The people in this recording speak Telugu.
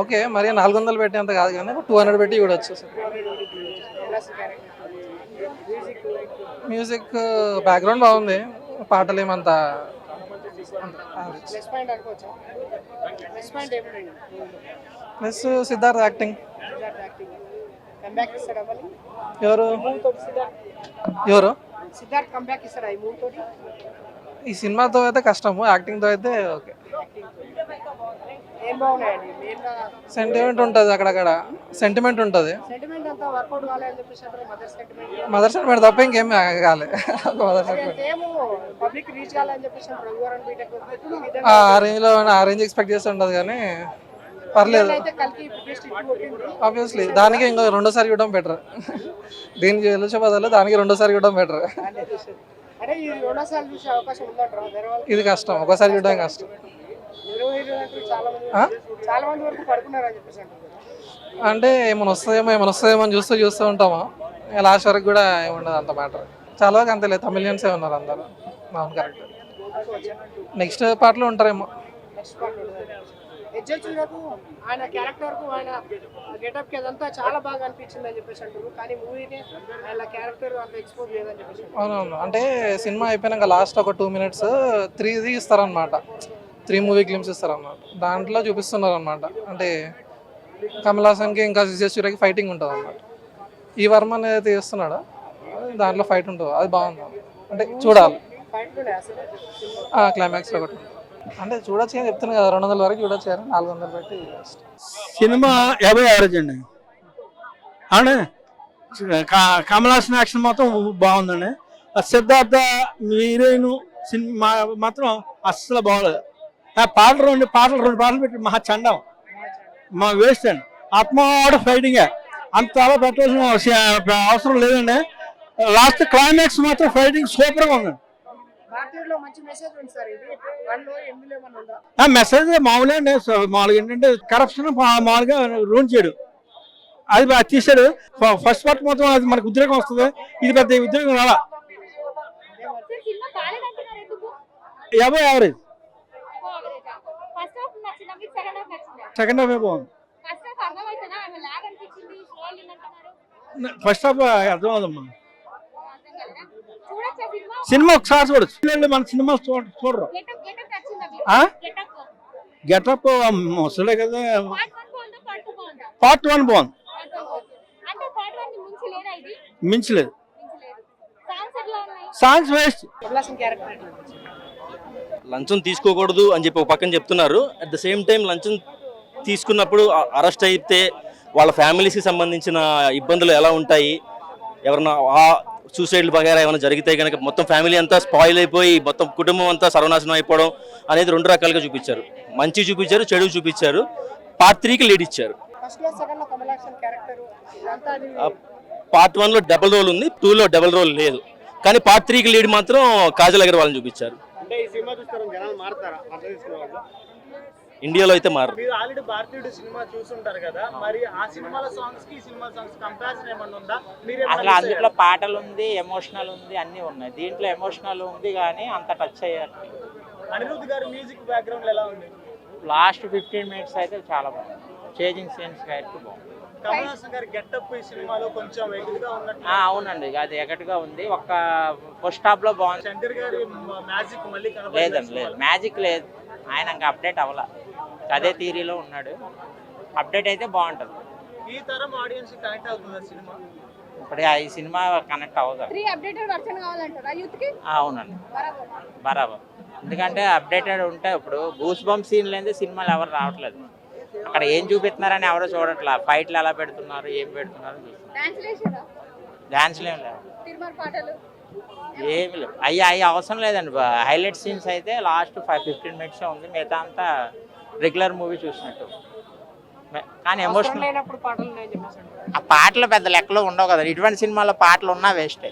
ఓకే. మరి 400 పెట్టేంత కాదు కానీ 200 పెట్టి చూడొచ్చు. మ్యూజిక్ బ్యాక్గ్రౌండ్ బాగుంది. పాటలు ఏమంత యావరేజ్. Plus Siddharth acting. ఎవరు ఎవరు ఈ సినిమాతో అయితే కష్టము, యాక్టింగ్తో అయితే ఓకే. సెంటిమెంట్ ఉంటుంది, అక్కడక్కడ సెంటిమెంట్ ఉంటుంది. మదర్ సెంటిమెంట్ తప్ప ఇంకేం కాలే. మదర్ సెంటిమెంట్ ఆ రేంజ్ ఎక్స్పెక్ట్ చేసి ఉంటుంది కానీ పర్లేదు. ఆబ్వియస్లీ దానికి ఇంకో రెండోసారి చూడడం బెటర్. దీనికి వెళ్ళొచ్చే బదులు దానికి రెండోసారి చూడడం బెటర్. ఇది కష్టం, ఒకసారి చూడడం కష్టం. అంటే ఏమైనా వస్తుందేమో అని చూస్తూ ఉంటాము. లాస్ట్ వరకు కూడా ఏముండదు అంత మ్యాటర్. చాలా వరకు అంతే లేదు, తమిళియన్సే ఉన్నారు అందరూ. అవును, కరెక్ట్. నెక్స్ట్ పార్ట్లో ఉంటారేమో. ఆయన క్యారెక్టర్ కు ఆయన గెటప్ కి అదంతా చాలా బాగా అనిపించింది అని చెప్పేసి అంటారు, కానీ మూవీని ఆయన క్యారెక్టర్ అంత ఎక్స్పోజ్ లేదని చెప్పేసి. అవునవును, అంటే సినిమా అయిపోయినాక లాస్ట్ ఒక 2 minutes 3 ఇస్తారనమాట. 3 మూవీ క్లిమ్స్ ఇస్తారన్నమాట. దాంట్లో చూపిస్తున్నారు అనమాట. అంటే కమల్ హాసన్కి ఇంకా విజయసూర్యకి ఫైటింగ్ ఉంటుంది అన్నమాట. ఈ వర్మ అనేది చేస్తున్నాడు, దాంట్లో ఫైట్ ఉంటుంది, అది బాగుంది. అంటే చూడాలి. క్లైమాక్స్లో ఒకటి అంటే చూడొచ్చు అని చెప్తున్నాను కదా. 200 వరకు చూడొచ్చు, 400 పెట్టి సినిమా 50 యావరేజ్ అండి. అవును, కమల్ హాసన్ యాక్షన్ మాత్రం బాగుందండి. సిద్ధార్థ హీరోయిన్ సినిమా మాత్రం అస్సలు బాగోలేదు. రెండు పాటలు పెట్టి మహా చండం, మా వేస్ట్ అండి. ఆత్మవాడ ఫైటింగే, అంత అలా పెట్టాల్సిన అవసరం లేదండి. లాస్ట్ క్లైమాక్స్ మాత్రం ఫైటింగ్ సూపర్గా ఉందండి. మెసేజ్ మామూలుగా అండి. మామూలుగా ఏంటంటే కరప్షన్ మామూలుగా రూన్ చేయడు, అది తీసాడు. ఫస్ట్ పార్ట్ మొత్తం అది మనకు ఉద్రేకం వస్తుంది, ఇది పెద్ద ఉద్రేకం రాలా. 50 యావరేజ్. సెకండ్ హాఫ్ బాగుంది. ఫస్ట్ హాఫ్ అర్థం అవుదమ్మా. సినిమా ఒకసారి చూడచ్చు, మన సినిమా చూడరు. గెటప్ ముసలే కదా. పార్ట్ 1 బాగుంది, మించలేదు. Songs waste. లంచం తీసుకోకూడదు అని చెప్పి ఒక పక్కన చెప్తున్నారు. అట్ ద సేమ్ టైం లంచం తీసుకున్నప్పుడు అరెస్ట్ అయితే వాళ్ళ ఫ్యామిలీస్కి సంబంధించిన ఇబ్బందులు ఎలా ఉంటాయి, ఎవరన్నా సూసైడ్లు వగైరా ఏమైనా జరిగితే కనుక మొత్తం ఫ్యామిలీ అంతా స్పాయిల్ అయిపోయి మొత్తం కుటుంబం అంతా సర్వనాశనం అయిపోవడం అనేది 2 రకాలుగా చూపించారు. మంచి చూపించారు, చెడు చూపించారు. పార్ట్ 3కి లీడ్ ఇచ్చారు. పార్ట్ 1లో డబుల్ రోల్ ఉంది, 2లో డబుల్ రోల్ లేదు. కానీ పార్ట్ 3కి లీడ్ మాత్రం కాజల్ అగర్వాల్ని చూపించారు. ఇండియాలో అయితే మారు. ఆల్రెడీ భారతీయుడు సినిమా చూసుంటారు కదా, మరి ఆ సినిమాల సాంగ్స్ కి సినిమా సాంగ్స్ కంపారిజన్ ఏమన్నా ఉందా? అసలు అందులో పాటలు ఉంది, ఎమోషనల్ ఉంది, అన్ని ఉన్నాయి. దీంట్లో ఎమోషనల్ ఉంది కానీ అంత టచ్ అయ్యారు. అనిరుద్ధ్ గారి మ్యూజిక్ బ్యాక్గ్రౌండ్ ఎలా ఉంది? లాస్ట్ 15 minutes అయితే చాలా బాగుంది. చేజింగ్ సీన్స్ అయితే బాగుంది. కమల్ హాసన్ గారి గెటప్ ఈ సినిమాలో కొంచెం ఎగురుగా ఉన్నట్టు. అవునండి, అది ఎగటుగా ఉంది. ఒక ఫస్ట్ హాఫ్ లో బాగుంది. శంకర్ గారి మ్యాజిక్ మళ్ళీ లేదండి, లేదు మ్యాజిక్ లేదు. ఆయన ఇంకా అప్డేట్ అవ్వాల, అదే థియరీలో ఉన్నాడు. అప్డేట్ అయితే బాగుంటుంది. ఈ తరం ఆడియన్స్ కనెక్ట్ అవుతుంది సినిమా. ఇప్పుడు ఈ సినిమా కనెక్ట్ అవ్వదు. అవునండి, బరాబర్. ఎందుకంటే అప్డేటెడ్ ఉంటే ఇప్పుడు గూస్ బంప్ సీన్ లేని సినిమాలు ఎవరు రావట్లేదు. అక్కడ ఏం చూపిస్తున్నారని ఎవరో చూడట్లా. ఫైట్లు ఎలా పెడుతున్నారు, ఏం పెడుతున్నారు డాన్స్లు ఏం లేవు, ఏమి లేవు. అవి అవసరం లేదండి. హైలైట్ సీన్స్ అయితే లాస్ట్ 15 minutes ఉంది. మిగతా అంతా రెగ్యులర్ మూవీ చూసినట్టు. కానీ ఎమోషనల్ ఆ పాటలు పెద్ద లెక్కలో ఉండవు కదా. ఇటువంటి సినిమాలో పాటలు ఉన్నా వేస్టే.